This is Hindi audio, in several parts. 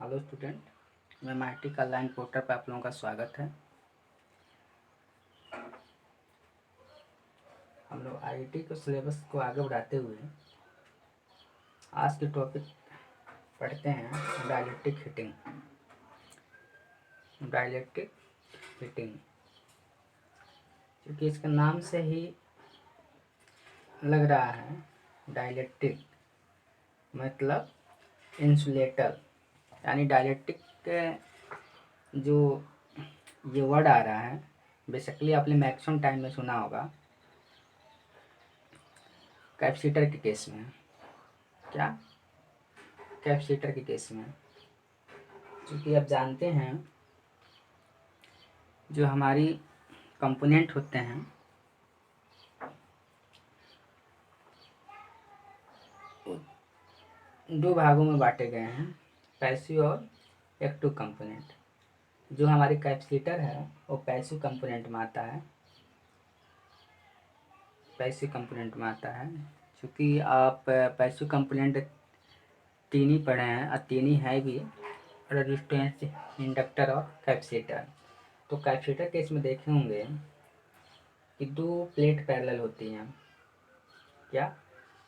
हेलो स्टूडेंट, मैं MIT का ऑनलाइन पोर्टल पर आप लोगों का स्वागत है। हम लोग IIT के सिलेबस को आगे बढ़ाते हुए आज के टॉपिक पढ़ते हैं डाइलेक्ट्रिक हीटिंग। डाइलेक्ट्रिक हीटिंग क्योंकि इसके नाम से ही लग रहा है डाइलेक्ट्रिक मतलब इंसुलेटर, यानी डाइलेक्ट्रिक के जो ये वर्ड आ रहा है बेसिकली आपने मैक्सिमम टाइम में सुना होगा कैपेसिटर के केस में। क्या? कैपेसिटर के केस में, क्योंकि आप जानते हैं जो हमारी कंपोनेंट होते हैं दो भागों में बांटे गए हैं, पैसिव और एक्टिव कंपोनेंट। जो हमारी कैपेसिटर है वो पैसिव कंपोनेंट में आता है। पैसिव कंपोनेंट में आता है क्योंकि आप पैसिव कंपोनेंट तीन ही पढ़े हैं और तीन ही है भी, रेजिस्टेंस, इंडक्टर और कैपेसिटर। तो कैपेसिटर केस में देखे होंगे कि दो प्लेट पैरेलल होती हैं। क्या?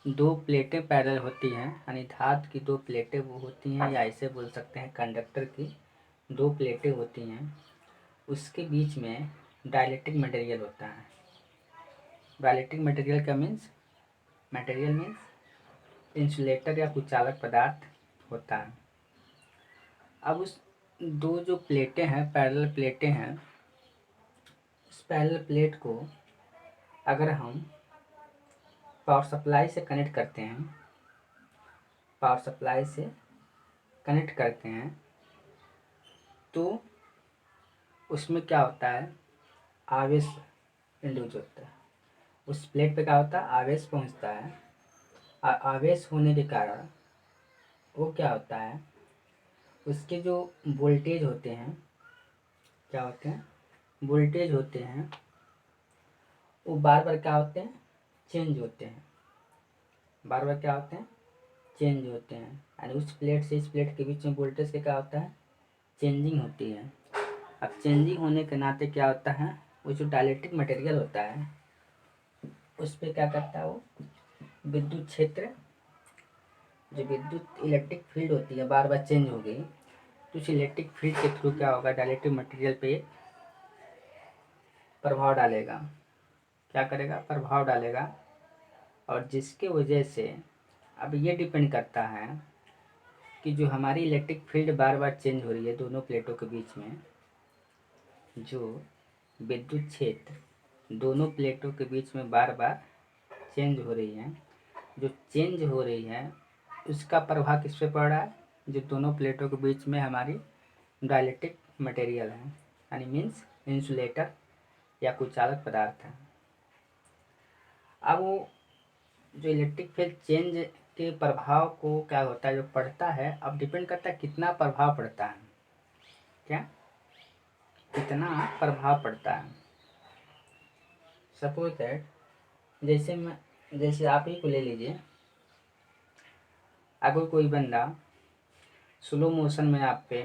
दो प्लेटें पैरेलल होती हैं, यानी धातु की दो प्लेटें वो होती हैं, या ऐसे बोल सकते हैं कंडक्टर की दो प्लेटें होती हैं, उसके बीच में डाइलेक्ट्रिक मटेरियल होता है। डाइलेक्ट्रिक मटेरियल का मटेरियल मीन्स इंसुलेटर या कुचालक पदार्थ होता है। अब उस दो जो प्लेटें हैं, पैरेलल प्लेटें हैं, उस पैरेलल प्लेट को अगर हम पावर सप्लाई से कनेक्ट करते हैं, पावर सप्लाई से कनेक्ट करते हैं तो उसमें क्या होता है, आवेश इंड्यूस होता है। उस प्लेट पे क्या होता है, आवेश पहुंचता है। आवेश होने के कारण वो क्या होता है, उसके जो वोल्टेज होते हैं, क्या होते हैं, वोल्टेज होते हैं, वो बार बार क्या होते हैं, चेंज होते हैं। बार बार क्या होते हैं, चेंज होते हैं। यानी उस प्लेट से इस प्लेट के बीच में वोल्टेज का क्या होता है, चेंजिंग होती है। अब चेंजिंग होने के नाते क्या होता है, वो जो डाइलेक्ट्रिक मटेरियल होता है उस पर क्या करता है, वो विद्युत क्षेत्र, जो विद्युत इलेक्ट्रिक फील्ड होती है बार बार चेंज हो गई, तो उस इलेक्ट्रिक फील्ड के थ्रू क्या होगा, डाइलेक्ट्रिक मटेरियल पे प्रभाव डालेगा। क्या करेगा, प्रभाव डालेगा। और जिसके वजह से अब ये डिपेंड करता है कि जो हमारी इलेक्ट्रिक फील्ड बार बार चेंज हो रही है दोनों प्लेटों के बीच में, जो विद्युत क्षेत्र दोनों प्लेटों के बीच में बार बार चेंज हो रही है, जो चेंज हो रही है उसका प्रभाव किस पे पड़ रहा है, जो दोनों प्लेटों के बीच में हमारी डाइलेक्ट्रिक मटेरियल है, यानी मीन्स इंसुलेटर या कुचालक पदार्थ है। अब वो जो इलेक्ट्रिक फील्ड चेंज के प्रभाव को क्या होता है, जो पड़ता है, अब डिपेंड करता है कितना प्रभाव पड़ता है। क्या? कितना प्रभाव पड़ता है। सपोज दैट जैसे आप ही को ले लीजिए, अगर कोई बंदा स्लो मोशन में आप पे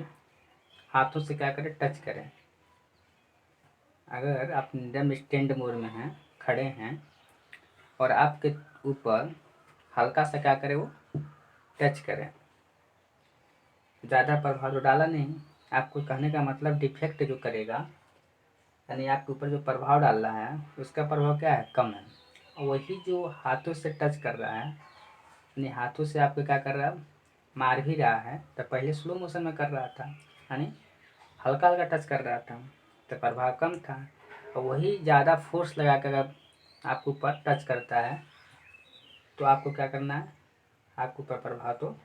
हाथों से क्या करे, टच करें, अगर आप एकदम स्टैंड मोड में हैं, खड़े हैं, और आपके ऊपर हल्का सा क्या करे, वो टच करें, ज़्यादा प्रभाव तो डाला नहीं, आपको कहने का मतलब डिफेक्ट जो करेगा, यानी आपके ऊपर जो प्रभाव डाल रहा है उसका प्रभाव क्या है, कम है। और वही जो हाथों से टच कर रहा है, यानी हाथों से आपको क्या कर रहा है, मार भी रहा है, तो पहले स्लो मोशन में कर रहा था, यानी हल्का हल्का टच कर रहा था, तो प्रभाव कम था। और वही ज़्यादा फोर्स लगा कर अगर आपके ऊपर टच करता है तो आपको क्या करना है, आपके ऊपर प्रभाव तो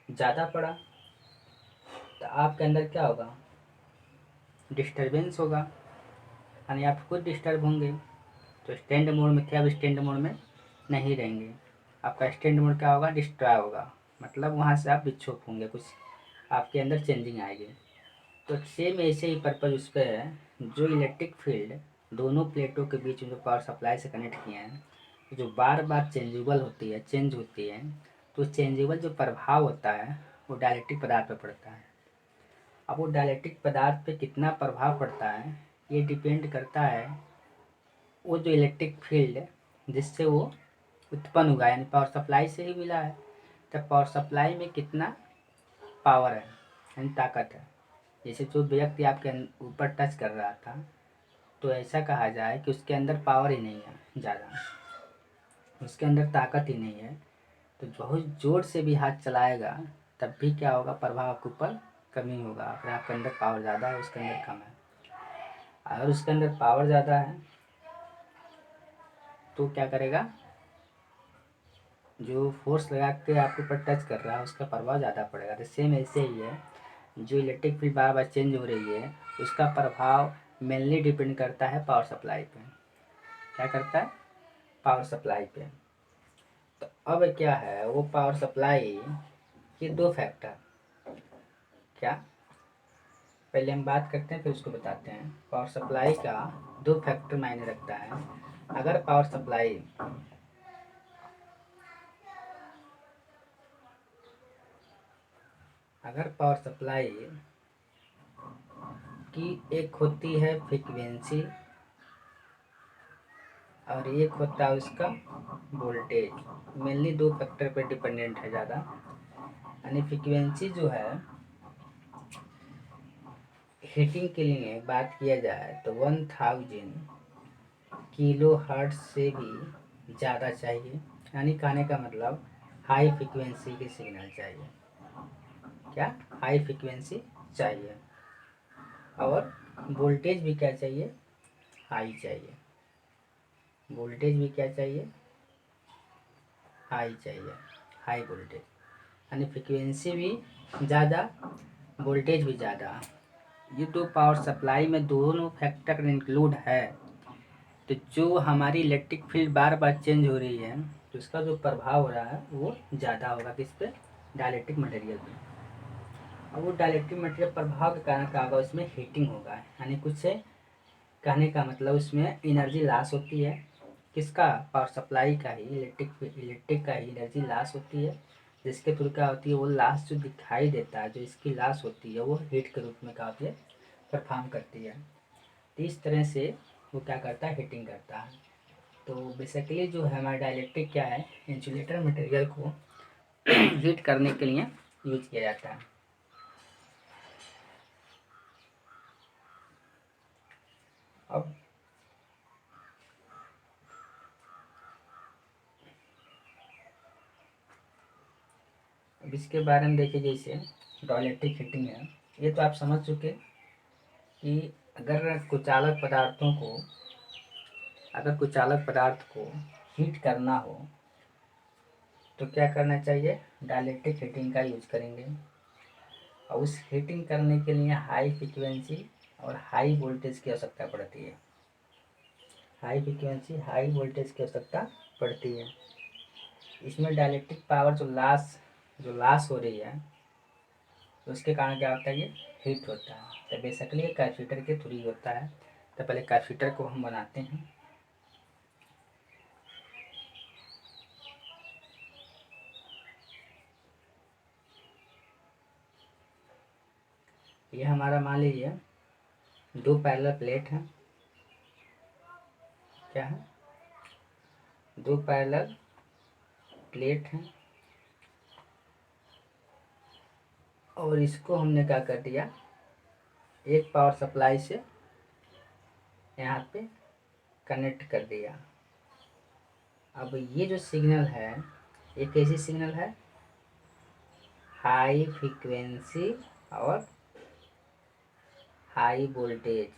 ज़्यादा पड़ा, तो आपके अंदर क्या होगा, डिस्टरबेंस होगा, यानी आप खुद डिस्टर्ब होंगे। तो स्टैंड मोड में थे, अब स्टैंड मोड में नहीं रहेंगे, आपका स्टैंड मोड क्या होगा, डिस्ट्रॉय होगा, मतलब वहाँ से आप विक्षोभ होंगे, कुछ आपके अंदर चेंजिंग आएगी। तो सेम ऐसे ही पर्पज उस पर है, जो इलेक्ट्रिक फील्ड दोनों प्लेटों के बीच में जो पावर सप्लाई से कनेक्ट किए हैं, जो बार बार चेंजेबल होती है, चेंज होती है, तो चेंजेबल जो प्रभाव होता है वो डाइलेक्ट्रिक पदार्थ पे पड़ता है। अब वो डाइलेक्ट्रिक पदार्थ पे कितना प्रभाव पड़ता है ये डिपेंड करता है वो जो इलेक्ट्रिक फील्ड जिससे वो उत्पन्न हुआ, यानी पावर सप्लाई से ही मिला है। तब पावर सप्लाई में कितना पावर है यानी ताकत है। जैसे जो व्यक्ति आपके ऊपर टच कर रहा था तो ऐसा कहा जाए कि उसके अंदर पावर ही नहीं है ज़्यादा, उसके अंदर ताकत ही नहीं है, तो बहुत ज़ोर से भी हाथ चलाएगा तब भी क्या होगा, प्रभाव आपके ऊपर कमी होगा। अगर आपके अंदर पावर ज़्यादा है उसके अंदर कम है। अगर उसके अंदर पावर ज़्यादा है तो क्या करेगा, जो फोर्स लगा के आपके ऊपर टच कर रहा है उसका प्रभाव ज़्यादा पड़ेगा। तो सेम ऐसे ही है, जो इलेक्ट्रिक फील्ड बार बार चेंज हो रही है उसका प्रभाव मेनली डिपेंड करता है पावर सप्लाई पे। क्या करता है, पावर सप्लाई पे। तो अब क्या है, वो पावर सप्लाई के दो फैक्टर, क्या पहले हम बात करते हैं फिर उसको बताते हैं। पावर सप्लाई का दो फैक्टर मायने रखता है। अगर पावर सप्लाई की एक होती है फ्रीक्वेंसी और एक होता है उसका वोल्टेज, मेनली दो फैक्टर पर डिपेंडेंट है ज़्यादा। यानी फ्रीक्वेंसी जो है, हीटिंग के लिए बात किया जाए तो 1000 किलो हर्ट्ज से भी ज़्यादा चाहिए। यानी कहने का मतलब हाई फ्रीक्वेंसी की सिग्नल चाहिए। क्या, हाई फ्रीक्वेंसी चाहिए। और वोल्टेज भी क्या चाहिए, हाई चाहिए। वोल्टेज भी क्या चाहिए, हाई चाहिए, हाई वोल्टेज। यानी फ्रीक्वेंसी भी ज़्यादा, वोल्टेज भी ज़्यादा। ये तो पावर सप्लाई में दोनों फैक्टर इंक्लूड है। तो जो हमारी इलेक्ट्रिक फील्ड बार बार चेंज हो रही है तो उसका जो प्रभाव हो रहा है वो ज़्यादा होगा किस पे, डाइलेक्ट्रिक मटेरियल पे। और वो डाइलेक्ट्रिक मटेरियल प्रभाव के कारण क्या होगा, उसमें हीटिंग होगा। यानी कुछ से कहने का मतलब उसमें एनर्जी लॉस होती है। किसका, पावर सप्लाई का ही, इलेक्ट्रिक का ही एनर्जी लॉस होती है। जिसके थ्रू क्या होती है, वो लॉस जो दिखाई देता है, जो इसकी लॉस होती है वो हीट के रूप में क्या होती है, परफॉर्म करती है। तो इस तरह से वो क्या करता है, हीटिंग करता है। तो बेसिकली जो है हमारा डाइलेक्ट्रिक क्या है, इंसुलेटर मटेरियल को हीट करने के लिए यूज किया जाता है। अब इसके बारे में देखिए, जैसे डाइलेक्ट्रिक हीटिंग है, ये तो आप समझ चुके कि अगर कुचालक पदार्थ को हीट करना हो तो क्या करना चाहिए, डाइलेक्ट्रिक हीटिंग का यूज करेंगे। और उस हीटिंग करने के लिए हाई फ्रीक्वेंसी और हाई वोल्टेज की आवश्यकता पड़ती है। हाई फ्रीक्वेंसी हाई वोल्टेज की आवश्यकता पड़ती है। इसमें डाइलेक्ट्रिक पावर जो लॉस हो रही है तो उसके कारण क्या होता है, ये हीट होता है। तो बेसिकली ये कैपेसिटर के थ्रू ही होता है। तो पहले कैपेसिटर को हम बनाते हैं। ये हमारा मान लीजिए दो पैरेलल प्लेट हैं। क्या है, दो पैरेलल प्लेट हैं और इसको हमने क्या कर दिया, एक पावर सप्लाई से यहाँ पे कनेक्ट कर दिया। अब ये जो सिग्नल है ये कैसी सिग्नल है, हाई फ्रीक्वेंसी और हाई वोल्टेज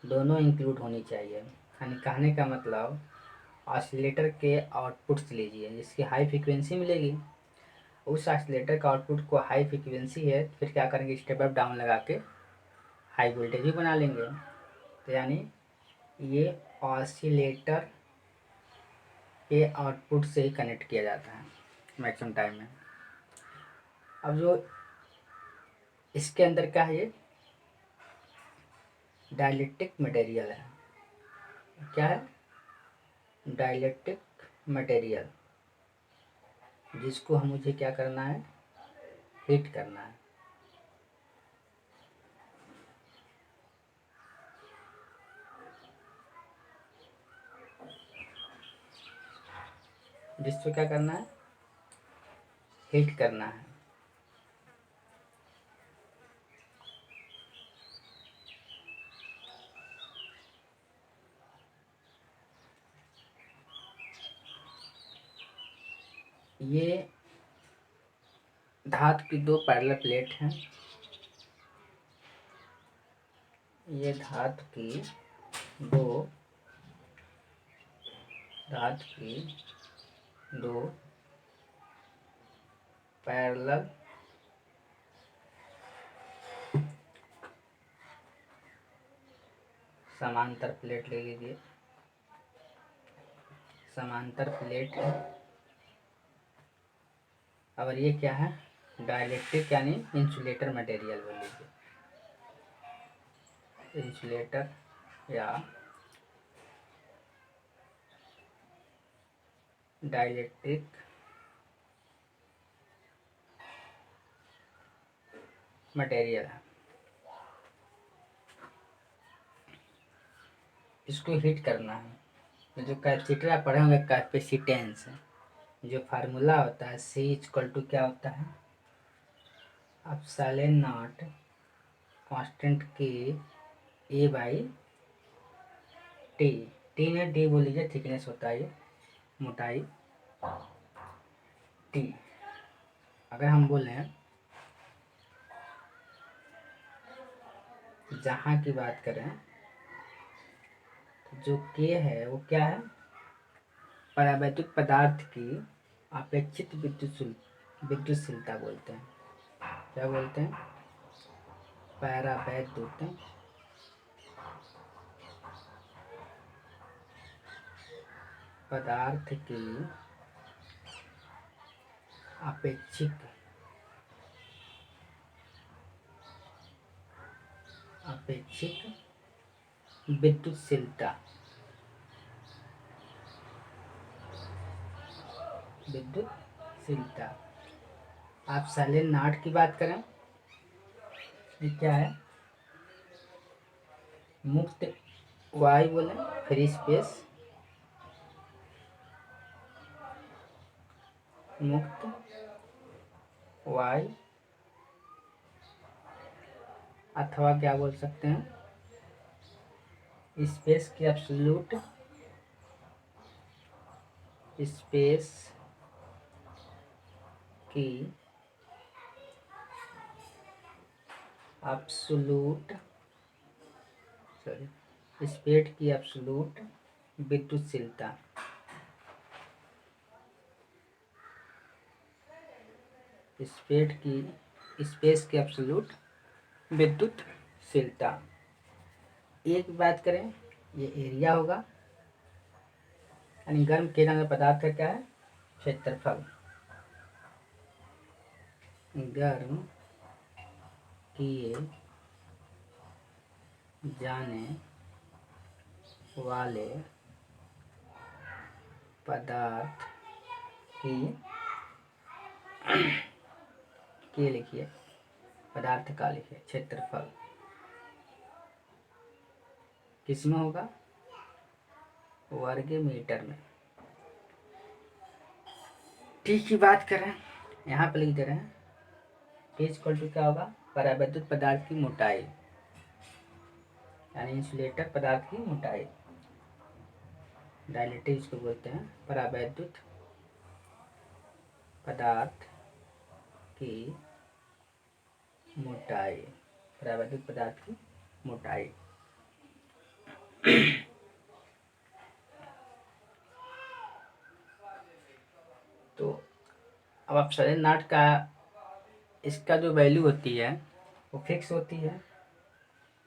दोनों इंक्लूड होनी चाहिए। यानी कहने का मतलब ऑसिलेटर के आउटपुट से लीजिए जिसकी हाई फ्रीक्वेंसी मिलेगी, उस ऑसिलेटर का आउटपुट को हाई फ्रीक्वेंसी है, फिर क्या करेंगे, स्टेप अप डाउन लगा के हाई वोल्टेज भी बना लेंगे। तो यानी ये ऑसिलेटर के आउटपुट से ही कनेक्ट किया जाता है मैक्सिमम टाइम में। अब जो इसके अंदर क्या है, ये डाइलेक्ट्रिक मटेरियल है। क्या है, डाइलेक्ट्रिक मटेरियल, जिसको हम मुझे क्या करना है, हीट करना है। जिसको क्या करना है, हीट करना है। ये धातु की दो पैरेलल प्लेट हैं। ये धातु की दो पैरेलल समांतर प्लेट ले लीजिए, समांतर प्लेट है। और ये क्या है, डाइलेक्ट्रिक यानी इंसुलेटर मटेरियल बोल लीजिए, इंसुलेटर या डाइलेक्ट्रिक मटेरियल है। इसको हीट करना है। जो कैपेसिटर आप पढ़े होंगे, कैपेसिटेंस, जो फार्मूला होता है C इक्वल टू क्या होता है, एप्सिलॉन नॉट कांस्टेंट के A बाई टी। टी में डी बोल लीजिए, थिकनेस होता है ये, मोटाई, टी। अगर हम बोलें जहाँ की बात करें तो जो के है वो क्या है, परावैद्युत पदार्थ की अपेक्षित विद्युतशीलता बोलते हैं। क्या बोलते हैं, परावैद्युत पदार्थ की अपेक्षित विद्युतशीलता, आप एप्सिलॉन नॉट की बात करें, ये क्या है, मुक्त वायु बोले, फ्री स्पेस, मुक्त वायु, अथवा क्या बोल सकते हैं, स्पेस की एब्सोल्यूट स्पेस की एब्सोल्यूट स्पेस की एब्सोल्यूट विद्युतशीलता, स्पेस की एब्सोल्यूट विद्युतशीलता। एक बात करें, ये एरिया होगा, यानी गर्म किए जाने पदार्थ का क्या है, क्षेत्रफल। गर्म किए जाने वाले पदार्थ की लिखिए, पदार्थ का लिखिए क्षेत्रफल, किसमें होगा, वर्ग मीटर में। टी की बात करें, यहाँ पे लिख दे रहे हैं, टी इक्वल टू क्या होगा, परावैद्युत पदार्थ की मोटाई, यानी इंसुलेटर पदार्थ की मोटाई, डाइलेक्ट्रिक इसको बोलते हैं, परावैद्युत पदार्थ की मोटाई, परावैद्युत पदार्थ की मोटाई। तो अब आप एप्सिलॉन नॉट का, इसका जो वैल्यू होती है वो फिक्स होती है।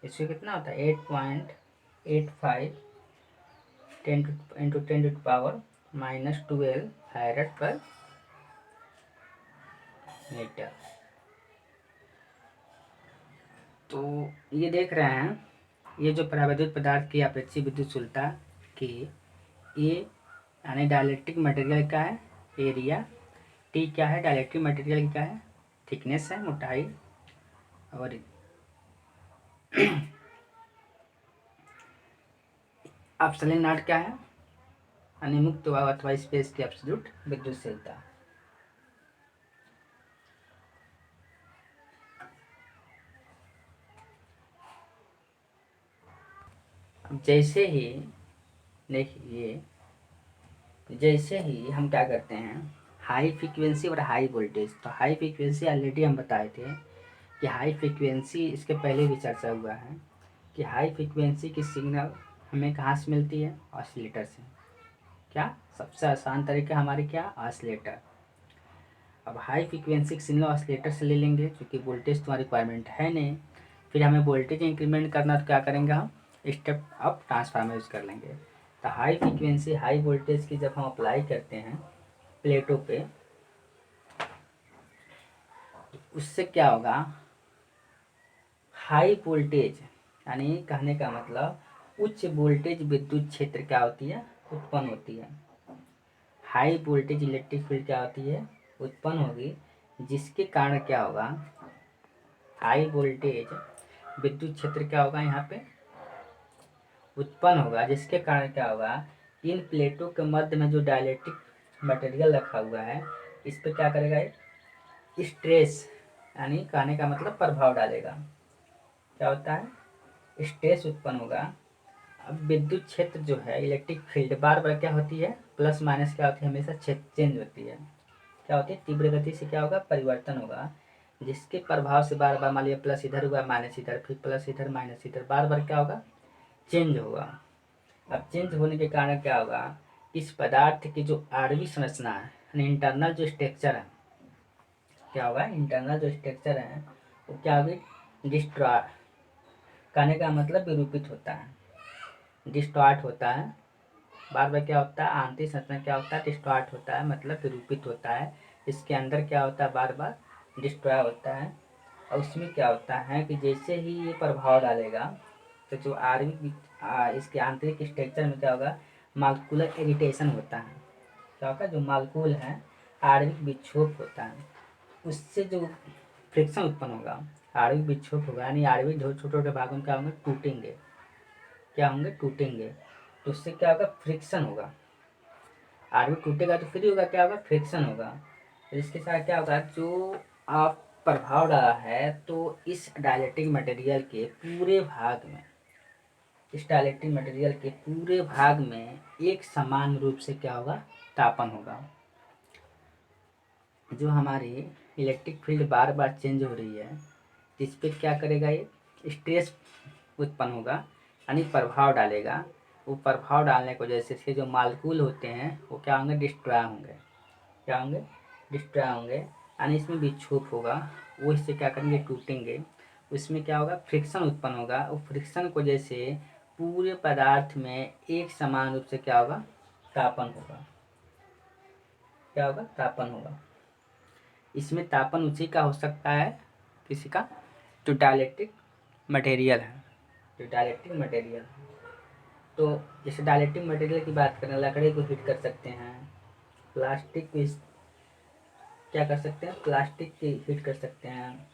इसमें कितना होता है, 8.85 10⁻⁻12 फैरेड पर मीटर। तो ये देख रहे हैं, ये जो परावैद्युत पदार्थ की अपेक्षित विद्युतशीलता की, ये यानी डाइलेक्ट्रिक मटेरियल का है एरिया, टी क्या है, डाइलेक्ट्रिक मटेरियल क्या है, थिकनेस है, मोटाई। और अपसलन नॉट क्या है? अनिमुक्त अथवा स्पेस की एब्सोल्यूट विद्युतशीलता। अब जैसे ही देखिए, जैसे ही हम क्या करते हैं, हाई फ्रीक्वेंसी और हाई वोल्टेज। तो हाई फ्रीक्वेंसी ऑलरेडी हम बताए थे कि हाई फ्रीक्वेंसी, इसके पहले भी चर्चा हुआ है कि हाई फ्रीक्वेंसी की सिग्नल हमें कहाँ से मिलती है? ऑसिलेटर से। क्या सबसे आसान तरीका हमारी क्या? ऑसिलेटर। अब हाई फ्रीक्वेंसी की सिग्नल ऑसिलेटर से ले लेंगे, क्योंकि वोल्टेज तो रिक्वायरमेंट है नहीं। फिर हमें वोल्टेज इंक्रीमेंट करना, तो क्या करेंगे हम? स्टेप अप ट्रांसफार्मर यूज़ कर लेंगे। तो हाई फ्रीक्वेंसी हाई वोल्टेज की जब हम अप्लाई करते हैं प्लेटों पे, उससे क्या होगा? हाई वोल्टेज, यानी कहने का मतलब उच्च वोल्टेज विद्युत क्षेत्र क्या होती है? उत्पन्न होती है। हाई वोल्टेज इलेक्ट्रिक फील्ड क्या होती है? उत्पन्न होगी, जिसके कारण क्या होगा? हाई वोल्टेज विद्युत क्षेत्र क्या होगा? यहाँ पे उत्पन्न होगा, जिसके कारण क्या होगा? इन प्लेटों के मध्य में जो डाइलेक्ट्रिक मटेरियल रखा हुआ है, इस पे क्या करेगा? ये स्ट्रेस, यानी कहने का मतलब प्रभाव डालेगा। क्या होता है? स्ट्रेस उत्पन्न होगा। अब विद्युत क्षेत्र जो है, इलेक्ट्रिक फील्ड बार बार क्या होती है? प्लस माइनस क्या होती है? हमेशा चेंज होती है। क्या होती है? तीव्र गति से क्या होगा? परिवर्तन होगा, जिसके प्रभाव से बार बार, मान लिया प्लस इधर हुआ, माइनस इधर, फिर प्लस इधर, माइनस इधर, बार बार क्या होगा? चेंज होगा। अब चेंज होने के कारण क्या होगा? इस पदार्थ की जो आणविक संरचना है, इंटरनल जो स्ट्रक्चर है, क्या होगा? इंटरनल जो स्ट्रक्चर है वो क्या होगी? डिस्ट्रॉय, कहने का मतलब विरूपित होता है, डिस्टॉर्ट होता है। बार बार क्या होता है? आंतरिक संरचना क्या होता है? डिस्टॉर्ट होता है, मतलब विरूपित होता है। इसके अंदर क्या होता है? बार बार डिस्ट्रॉय होता है। और उसमें क्या होता है कि जैसे ही ये प्रभाव डालेगा, तो जो इसके आंतरिक स्ट्रक्चर में क्या होगा? मालिक्यूलर इरिटेशन होता है। क्या होगा? जो मालिक्यूल है, आणविक विक्षोभ होता है, उससे जो फ्रिक्शन उत्पन्न होगा, आणविक विक्षोभ होगा, यानी आणविक जो छोटे छोटे भागों में क्या होंगे? टूटेंगे। क्या होंगे? टूटेंगे। तो उससे क्या होगा? फ्रिक्शन होगा। आणविक टूटेगा तो फिर होगा क्या होगा? फ्रिक्शन होगा। तो इसके साथ क्या होगा? जो आप प्रभाव डाला है, तो इस डाइलेक्ट्रिक मटेरियल के पूरे भाग में, इस डाइलेक्ट्रिक मटेरियल के पूरे भाग में एक समान रूप से क्या होगा? तापन होगा। जो हमारी इलेक्ट्रिक फील्ड बार बार चेंज हो रही है, इस पर क्या करेगा? ये स्ट्रेस उत्पन्न होगा, यानी प्रभाव डालेगा। वो प्रभाव डालने की वजह से इसके जो मालिक्यूल होते हैं वो क्या होंगे? डिस्ट्रॉय होंगे। क्या होंगे? डिस्ट्रॉय होंगे, यानी इसमें विक्षोभ होगा। वो इससे क्या करेंगे? टूटेंगे। उसमें क्या होगा? फ्रिक्शन उत्पन्न होगा। वो फ्रिक्शन की वजह से पूरे पदार्थ में एक समान रूप से क्या होगा? तापन होगा। क्या होगा? तापन होगा। इसमें तापन उसी का हो सकता है, किसी का? जो डाइलेक्ट्रिक मटेरियल है, जो डाइलेक्ट्रिक मटेरियल है। तो जैसे डाइलेक्ट्रिक मटेरियल की बात करें, लकड़ी को हीट कर सकते हैं, प्लास्टिक को क्या कर सकते हैं? प्लास्टिक की हीट कर सकते हैं,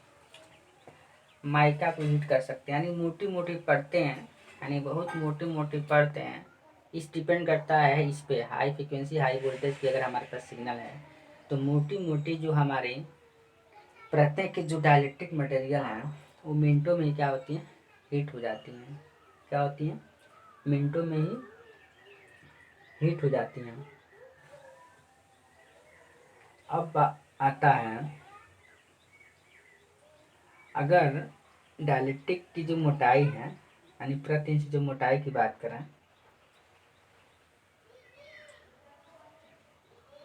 माइका को हीट कर सकते हैं, यानी मोटी मोटी परतें हैं, यानी बहुत मोटी मोटी परतें हैं। इस डिपेंड करता है इस पे, हाई फ्रिक्वेंसी हाई वोल्टेज की अगर हमारे पास सिग्नल है, तो मोटी मोटी जो हमारी परतें के जो डाइलेक्ट्रिक मटेरियल हैं, वो मिनटों में क्या होती हैं? हीट हो जाती हैं। क्या होती हैं? मिनटों में ही हीट हो जाती हैं। अब आता है, अगर डाइलेक्ट्रिक की जो मोटाई है, यानी प्रति इंच जो मोटाई की बात करें,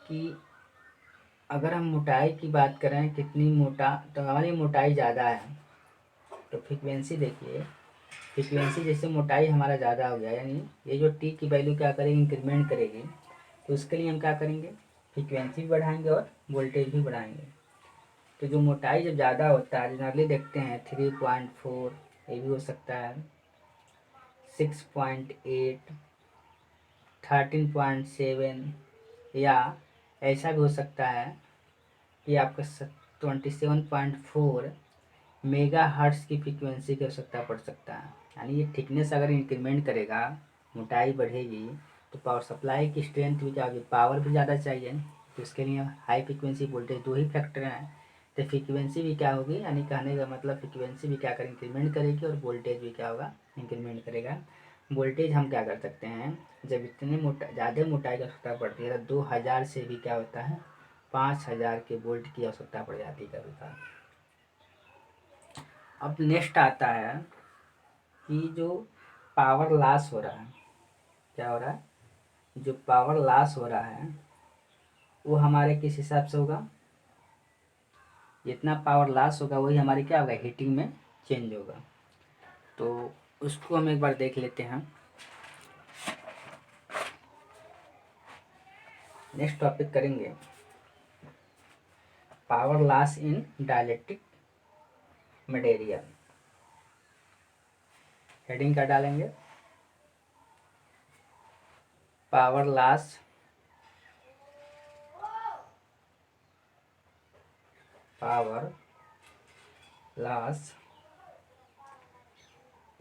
कि अगर हम मोटाई की बात करें कितनी मोटा, तो हमारी मोटाई ज़्यादा है, तो फ्रीक्वेंसी देखिए, फ्रीक्वेंसी जैसे मोटाई हमारा ज़्यादा हो गया, यानी ये जो टी की वैल्यू क्या करेगी? इंक्रीमेंट करेगी। तो उसके लिए हम क्या करेंगे? फ्रीक्वेंसी भी बढ़ाएंगे और वोल्टेज भी बढ़ाएंगे। तो जो मोटाई जब ज़्यादा होता है, जनरली देखते हैं 3.4, ये भी हो सकता है 6.8, 13.7, या ऐसा भी हो सकता है कि आपका 27.4 मेगा हर्ट्स की फ्रीक्वेंसी की आवश्यकता पड़ सकता है। यानी ये थिकनेस अगर इंक्रीमेंट करेगा, मोटाई बढ़ेगी, तो पावर सप्लाई की स्ट्रेंथ भी क्या होगी, पावर भी ज़्यादा चाहिए। तो इसके लिए हाई फ्रिक्वेंसी वोल्टेज दो ही फैक्टर हैं, तो फ्रीक्वेंसी भी क्या होगी, यानी कहने का मतलब फ्रीक्वेंसी भी क्या कर इंक्रीमेंट करेगी और वोल्टेज भी क्या होगा, इंक्रीमेंट करेगा। वोल्टेज हम क्या कर सकते हैं, जब इतने ज़्यादा मोटाई की आवश्यकता पड़ती है तो 2000 से भी क्या होता है, 5000 के वोल्ट की आवश्यकता पड़ जाती है कभी कभार। अब नेक्स्ट आता है कि जो पावर लॉस हो रहा है, क्या हो रहा है, जो पावर लॉस हो रहा है वो हमारे किस हिसाब से होगा, जितना पावर लॉस होगा वही हमारी क्या होगा, हीटिंग में चेंज होगा। तो उसको हम एक बार देख लेते हैं। नेक्स्ट टॉपिक करेंगे power loss in dielectric material. Heading क्या डालेंगे, power loss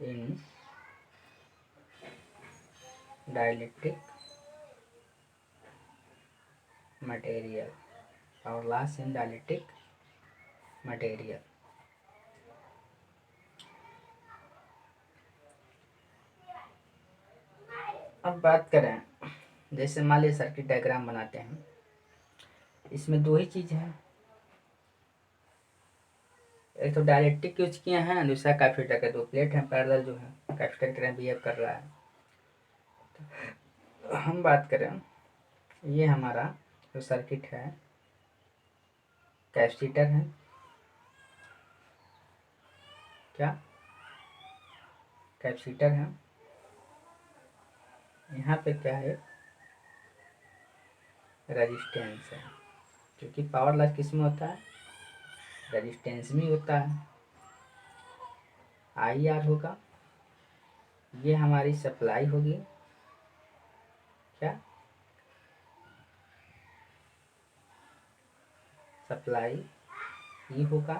in dielectric material, power loss in dielectric material. अब बात करें, जैसे मान लीजिए सर्किट डायग्राम बनाते हैं, इसमें दो ही चीज़ है, एक तो डायलेक्ट्रिक यूज किए हैं, दूसरा कैपेसिटर के दो प्लेट हैं पैरेलल जो है, कैपेसिटर की तरह बिहेव कर रहा है। तो हम बात करें, ये हमारा जो सर्किट है कैपेसिटर है, क्या कैपेसिटर है, यहाँ पे क्या है, रेजिस्टेंस है, क्योंकि पावर लॉस किस में होता है, रेजिस्टेंस में होता है। आई आर होगा, ये हमारी सप्लाई होगी, क्या सप्लाई, ये होगा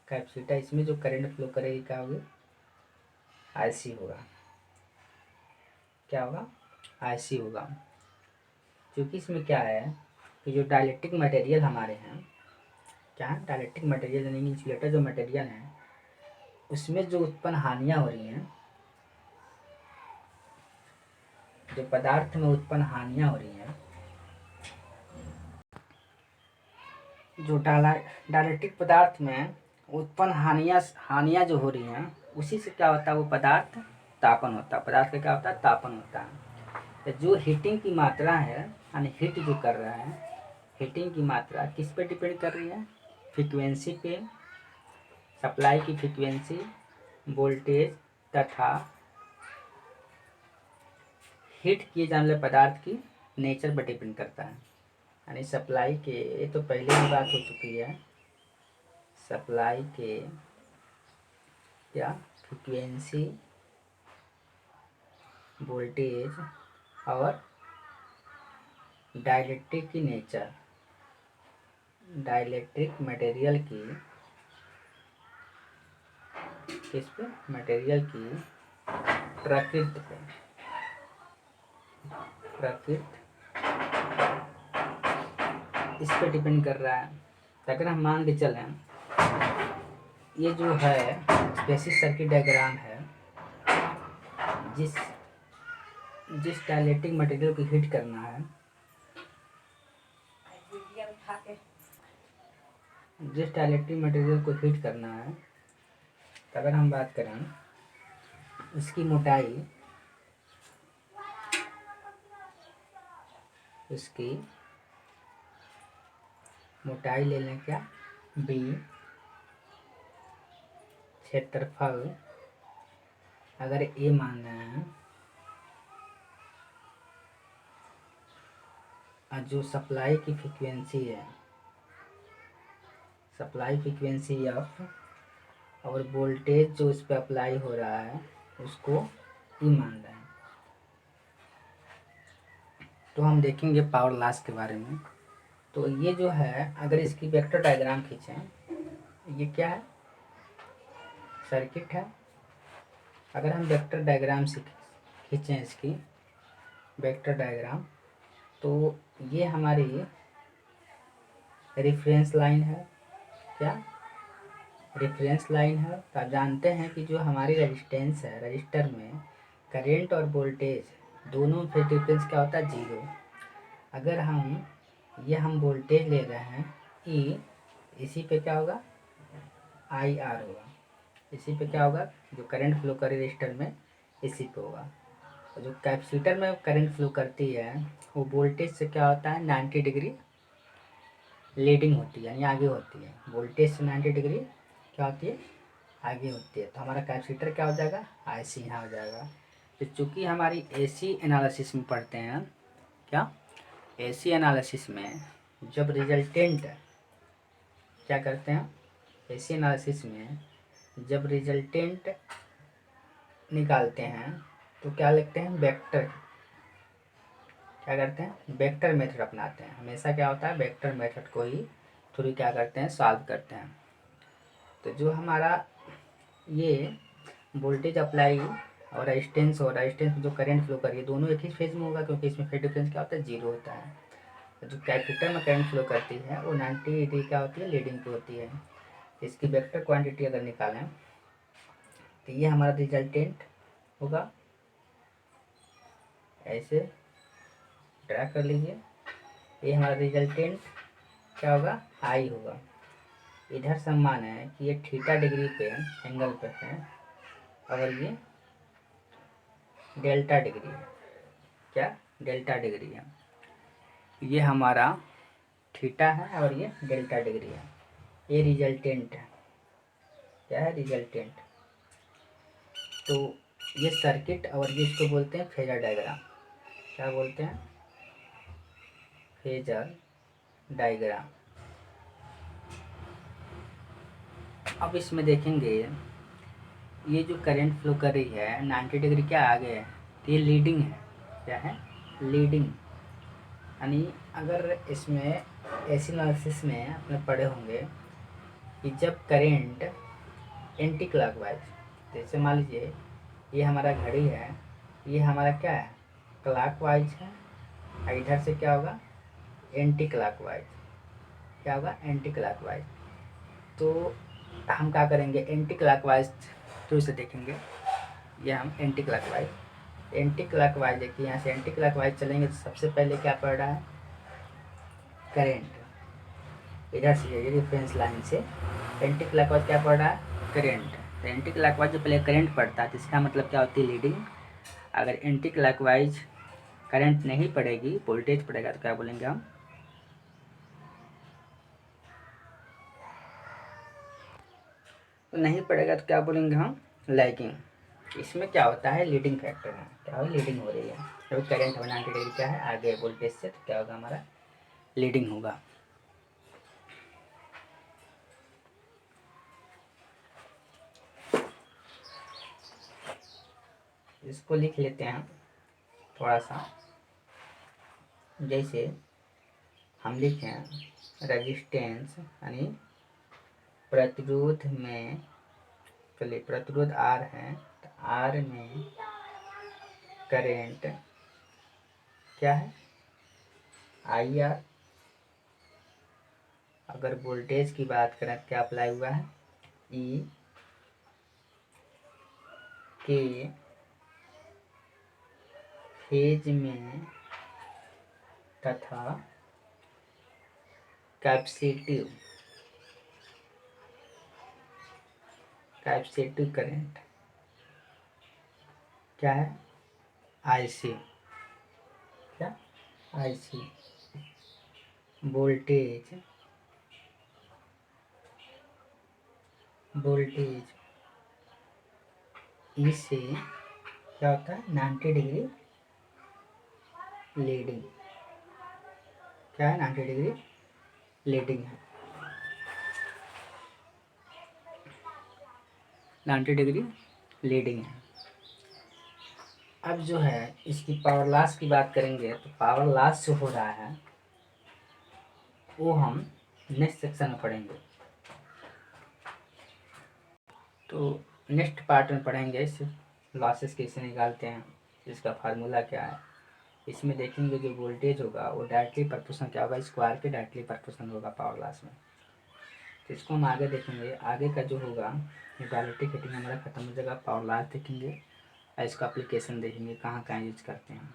कैपेसिटर, इसमें जो करंट फ्लो करेगी क्या होगी, आईसी होगा, क्या होगा, आईसी होगा। क्योंकि इसमें क्या है कि जो डाइलेक्ट्रिक मटेरियल हमारे हैं, क्या है, डाइलेक्ट्रिक मटेरियल यानी इंसुलेटर जो मटेरियल है, उसमें जो उत्पन्न हानियाँ हो रही हैं, जो पदार्थ में उत्पन्न हानियाँ हो रही हैं, जो डाइलेक्ट्रिक पदार्थ में उत्पन्न हानियाँ जो हो रही हैं, उसी से क्या होता है, वो पदार्थ तापन होता है, पदार्थ का क्या होता है, तापन होता है। तो जो हीटिंग की मात्रा है, यानी हीट जो कर रहा है, हीटिंग की मात्रा किस पे डिपेंड कर रही है, फ्रीक्वेंसी पे, सप्लाई की फ्रीक्वेंसी, वोल्टेज तथा हीट किए जाने वाले पदार्थ की नेचर पर डिपेंड करता है। यानी सप्लाई के, ये तो पहले ही बात हो चुकी है, सप्लाई के क्या फ्रीक्वेंसी, वोल्टेज और डाइलेक्ट्रिक की नेचर, डाइलेक्ट्रिक मटेरियल की किस पे, मटेरियल की प्रकृति पे, प्रकृति इस पे डिपेंड कर रहा है। तो अगर हम मान के चलें, ये जो है बेसिक सर्किट डायग्राम है, जिस जिस डाइलेक्ट्रिक मटेरियल को हीट करना है, जिस डाइलेक्ट्रिक मटेरियल को हीट करना है, तो अगर हम बात करें उसकी मोटाई, उसकी मोटाई ले लें क्या, बी, क्षेत्रफल अगर ए मान रहे हैं, और जो सप्लाई की फ्रीक्वेंसी है, सप्लाई फ्रीक्वेंसी एफ, और वोल्टेज जो इस पर अप्लाई हो रहा है उसको ई मान रहे हैं, तो हम देखेंगे पावर लॉस के बारे में। तो ये जो है अगर इसकी वेक्टर डायग्राम खींचें, ये क्या है, सर्किट है। अगर हम वेक्टर डायग्राम से खींचें इसकी वेक्टर डायग्राम, तो ये हमारी रेफरेंस लाइन है। क्या, रेफरेंस लाइन है। तो आप जानते हैं कि जो हमारी रेजिस्टेंस है, रजिस्टर में करंट और वोल्टेज दोनों फिर डिफरेंस क्या होता है, जीरो। अगर हम वोल्टेज ले रहे हैं ई, इसी पे क्या होगा, आई आर होगा। इसी पे क्या होगा, जो करंट फ्लो करे रजिस्टर में, इसी पे होगा। और जो कैपेसिटर में करंट फ्लो करती है, वो वोल्टेज से क्या होता है, 90 डिग्री लीडिंग होती है, यानी आगे होती है। वोल्टेज से 90 डिग्री क्या होती है, आगे होती है। तो हमारा कैपेसिटर क्या हो जाएगा, आई सी यहाँ हो जाएगा। तो चूँकि हमारी एसी एनालिसिस में पढ़ते हैं, क्या, एसी एनालिसिस में जब रिजल्टेंट क्या करते हैं, एसी एनालिसिस में जब रिजल्टेंट निकालते हैं तो क्या लिखते हैं, वेक्टर। क्या करते हैं, वेक्टर मेथड अपनाते हैं। हमेशा क्या होता है, वेक्टर मेथड को ही थ्रू क्या करते हैं, सॉल्व करते हैं। तो जो हमारा ये वोल्टेज अप्लाई और रेजिस्टेंस में जो करंट फ्लो करिए, दोनों एक ही फेज में होगा, क्योंकि इसमें फेज डिफरेंस क्या होता है, जीरो होता है। जो कैपेसिटर में करंट फ्लो करती है वो 90 डिग्री क्या होती है, लीडिंग पे होती है। इसकी वेक्टर क्वांटिटी अगर निकालें तो ये हमारा रिजल्टेंट होगा, ऐसे ड्रा कर लीजिए। ये हमारा रिजल्टेंट क्या होगा, आई होगा। इधर सम्मान है कि ये थीटा डिग्री पे एंगल पे है, और ये डेल्टा डिग्री है। क्या, डेल्टा डिग्री है। ये हमारा थीटा है और ये डेल्टा डिग्री है। ये रिजल्टेंट है। क्या है, रिजल्टेंट। तो ये सर्किट, और ये इसको बोलते हैं फेजर डायग्राम। क्या बोलते हैं, फेजर डायग्राम। अब इसमें देखेंगे ये जो करंट फ्लो कर रही है 90 डिग्री क्या आगे है, तो ये लीडिंग है। क्या है, लीडिंग। यानी अगर इसमें एसी एनालिसिस में आपने पढ़े होंगे कि जब करंट एंटी क्लॉकवाइज, जैसे मान लीजिए ये हमारा घड़ी है, ये हमारा क्या है, क्लॉकवाइज है, और इधर से क्या होगा, एंटी क्लॉकवाइज। क्या होगा, एंटी क्लॉकवाइज। तो हम क्या करेंगे, एंटी क्लॉकवाइज थ्रू से देखेंगे। ये हम एंटी क्लॉकवाइज देखिए, यहाँ से एंटी क्लॉकवाइज चलेंगे तो सबसे पहले क्या पड़ रहा है, करेंट। इधर से ये रेफरेंस लाइन से एंटी क्लॉकवाइज क्या पड़ रहा है, करेंट। तो एंटी क्लॉकवाइज जो पहले करंट पड़ता है तो इसका मतलब क्या होती है, लीडिंग। अगर एंटी क्लॉकवाइज करंट नहीं पड़ेगी, वोल्टेज पड़ेगा, तो क्या बोलेंगे हम, तो नहीं पड़ेगा तो क्या बोलेंगे हम, लैगिंग। इसमें क्या होता है, लीडिंग फैक्टर है। क्या हो, लीडिंग हो रही है। जब करंट 90 डिग्री क्या है, आगे वोल्टेज से, तो क्या होगा, हमारा लीडिंग होगा। इसको लिख लेते हैं थोड़ा सा। जैसे हम लिखें रेजिस्टेंस, यानी प्रतिरोध में, चलिए प्रतिरोध आर है, तो आर में करेंट क्या है, आई आर। अगर वोल्टेज की बात करें तो क्या अप्लाई हुआ है, ई के फेज में तथा कैपेसिटिव करंट क्या है, आईसी। क्या, आईसी। वोल्टेज ई से क्या होता है, 90 डिग्री लीडिंग। क्या है, 90 डिग्री लीडिंग है, 90 डिग्री लीडिंग है। अब जो है इसकी पावर लॉस की बात करेंगे, तो पावर लॉस जो हो रहा है वो हम नेक्स्ट सेक्शन में पढ़ेंगे। तो नेक्स्ट पार्ट में पढ़ेंगे इस लॉसेस कैसे निकालते हैं, इसका फार्मूला क्या है। इसमें देखेंगे जो वोल्टेज होगा वो डायरेक्टली प्रोपोर्शनल क्या होगा, स्क्वायर के डायरेक्टली प्रोपोर्शनल होगा पावर लॉस में। तो इसको हम आगे देखेंगे। आगे का जो होगा ड्युअलिटी हिटिंग हमारा खत्म हो जाएगा, पावर लॉस देखेंगे और इसका एप्लीकेशन देखेंगे कहाँ कहाँ यूज करते हैं।